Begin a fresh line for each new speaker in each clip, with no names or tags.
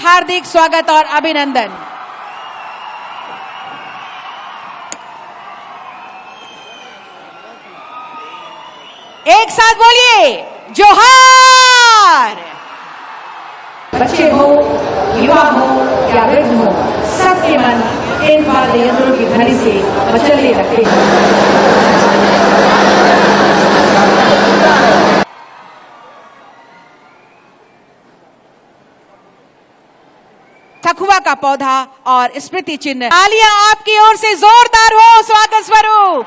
हार्दिक स्वागत और अभिनंदन। एक साथ बोलिए जोहार।
बच्चे हो, युवा हो या वृद्ध हो, सबके मन इन वाद्य यंत्रों की ध्वनि से मचलने लगते हैं।
सखुआ का पौधा और स्मृति चिन्ह। तालियां आपकी ओर से जोरदार हो स्वागत स्वरूप।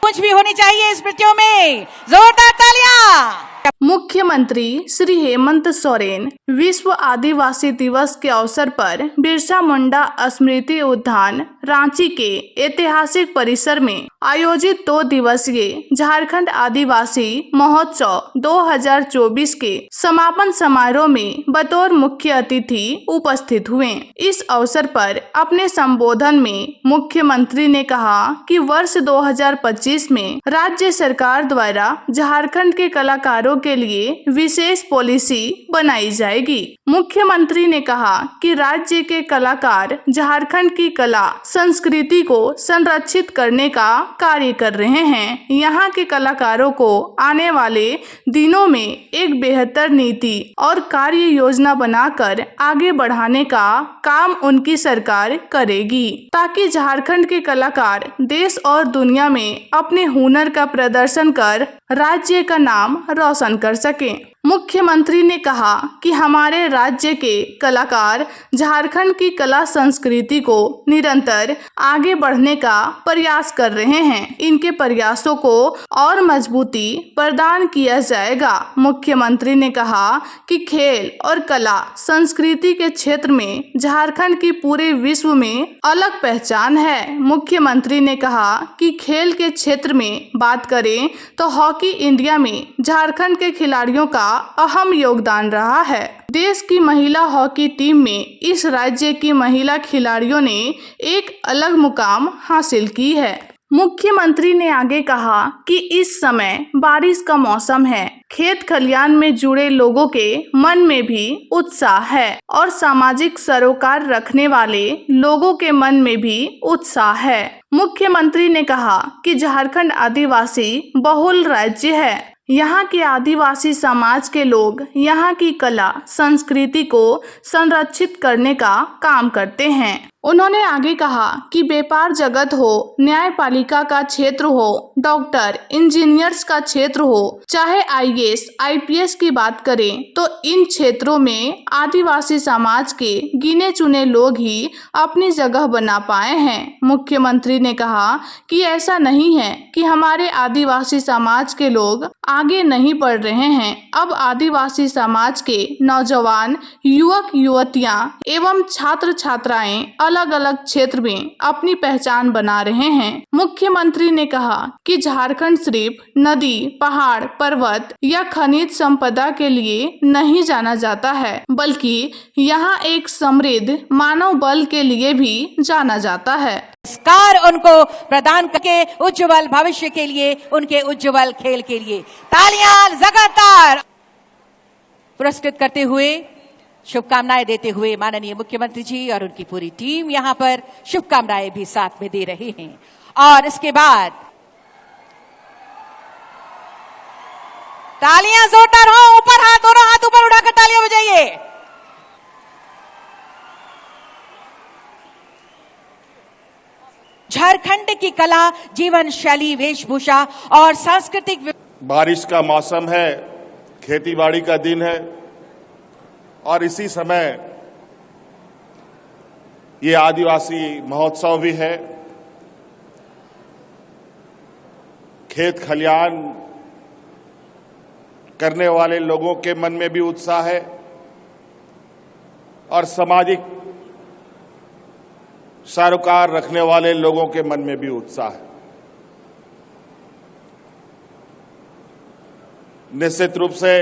कुछ भी होनी चाहिए स्मृतियों में, जोरदार तालियां।
मुख्यमंत्री श्री हेमंत सोरेन विश्व आदिवासी दिवस के अवसर पर बिरसा मुंडा स्मृति उद्यान रांची के ऐतिहासिक परिसर में आयोजित 2 दिवसीय झारखंड आदिवासी महोत्सव 2024 के समापन समारोह में बतौर मुख्य अतिथि उपस्थित हुए। इस अवसर पर अपने संबोधन में मुख्यमंत्री ने कहा कि वर्ष 2025 में राज्य सरकार द्वारा झारखंड के कलाकारों के लिए विशेष पॉलिसी बनाई जाएगी। मुख्यमंत्री ने कहा कि राज्य के कलाकार झारखंड की कला संस्कृति को संरक्षित करने का कार्य कर रहे हैं। यहाँ के कलाकारों को आने वाले दिनों में एक बेहतर नीति और कार्य योजना बनाकर आगे बढ़ाने का काम उनकी सरकार करेगी, ताकि झारखंड के कलाकार देश और दुनिया में अपने हुनर का प्रदर्शन कर राज्य का नाम रोशन कर सकें। मुख्यमंत्री ने कहा कि हमारे राज्य के कलाकार झारखंड की कला संस्कृति को निरंतर आगे बढ़ने का प्रयास कर रहे हैं। इनके प्रयासों को और मजबूती प्रदान किया जाएगा। मुख्यमंत्री ने कहा कि खेल और कला संस्कृति के क्षेत्र में झारखंड की पूरे विश्व में अलग पहचान है। मुख्यमंत्री ने कहा कि खेल के क्षेत्र में बात करें तो हॉकी इंडिया में झारखंड के खिलाड़ियों का अहम योगदान रहा है। देश की महिला हॉकी टीम में इस राज्य की महिला खिलाड़ियों ने एक अलग मुकाम हासिल की है। मुख्यमंत्री ने आगे कहा कि इस समय बारिश का मौसम है, खेत खलियान में जुड़े लोगों के मन में भी उत्साह है और सामाजिक सरोकार रखने वाले लोगों के मन में भी उत्साह है। मुख्यमंत्री ने कहा कि झारखंड आदिवासी बहुल राज्य है। यहाँ के आदिवासी समाज के लोग यहाँ की कला संस्कृति को संरक्षित करने का काम करते हैं। उन्होंने आगे कहा कि व्यापार जगत हो, न्यायपालिका का क्षेत्र हो, डॉक्टर इंजीनियर्स का क्षेत्र हो, चाहे आईएएस आईपीएस की बात करें तो इन क्षेत्रों में आदिवासी समाज के गिने चुने लोग ही अपनी जगह बना पाए हैं। मुख्यमंत्री ने कहा कि ऐसा नहीं है कि हमारे आदिवासी समाज के लोग आगे नहीं बढ़ रहे हैं। अब आदिवासी समाज के नौजवान, युवक युवतियां एवं छात्र छात्राएं अलग अलग क्षेत्र में अपनी पहचान बना रहे हैं। मुख्यमंत्री ने कहा कि झारखंड सिर्फ नदी, पहाड़, पर्वत या खनिज संपदा के लिए नहीं जाना जाता है, बल्कि यहाँ एक समृद्ध मानव बल के लिए भी जाना जाता है।
पुरस्कार उनको प्रदान करके उज्जवल भविष्य के लिए, उनके उज्जवल खेल के लिए तालियां लगातार पुरस्कृत करते हुए, शुभकामनाएं देते हुए माननीय मुख्यमंत्री जी और उनकी पूरी टीम यहां पर शुभकामनाएं भी साथ में दे रहे हैं। और इसके बाद तालियां जोरदार हो, ऊपर हाथ, दोनों हाथ ऊपर उठाकर तालियां बजाइए। झारखंड की कला, जीवन शैली, वेशभूषा और सांस्कृतिक।
बारिश का मौसम है, खेतीबाड़ी का दिन है और इसी समय ये आदिवासी महोत्सव भी है। खेत खलियान करने वाले लोगों के मन में भी उत्साह है और सामाजिक सरोकार रखने वाले लोगों के मन में भी उत्साह है। निश्चित रूप से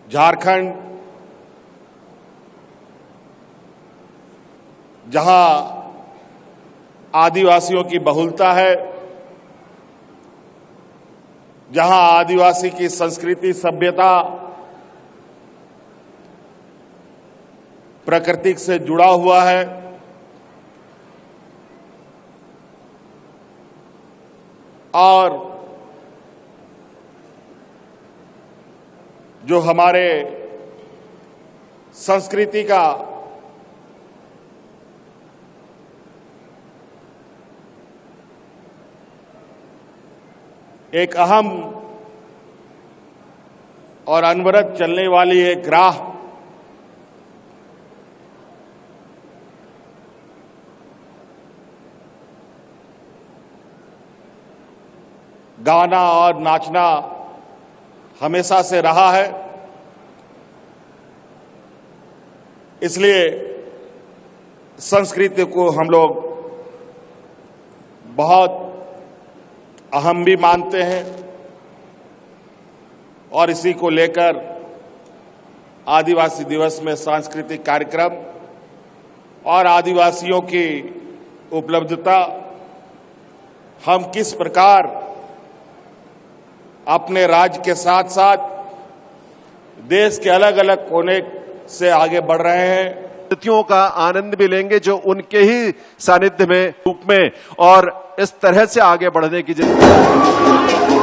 झारखंड जहां आदिवासियों की बहुलता है, जहां आदिवासी की संस्कृति, सभ्यता, प्रकृति से जुड़ा हुआ है, और जो हमारे संस्कृति का एक अहम और अनवरत चलने वाली एक राह गाना और नाचना हमेशा से रहा है। इसलिए संस्कृति को हम लोग बहुत अहम भी मानते हैं और इसी को लेकर आदिवासी दिवस में सांस्कृतिक कार्यक्रम और आदिवासियों की उपलब्धता, हम किस प्रकार अपने राज्य के साथ साथ देश के अलग अलग कोने से आगे बढ़ रहे हैं,
तिथियों का आनंद भी लेंगे जो उनके ही सानिध्य में रूप में और इस तरह से आगे बढ़ने की जरूरत है।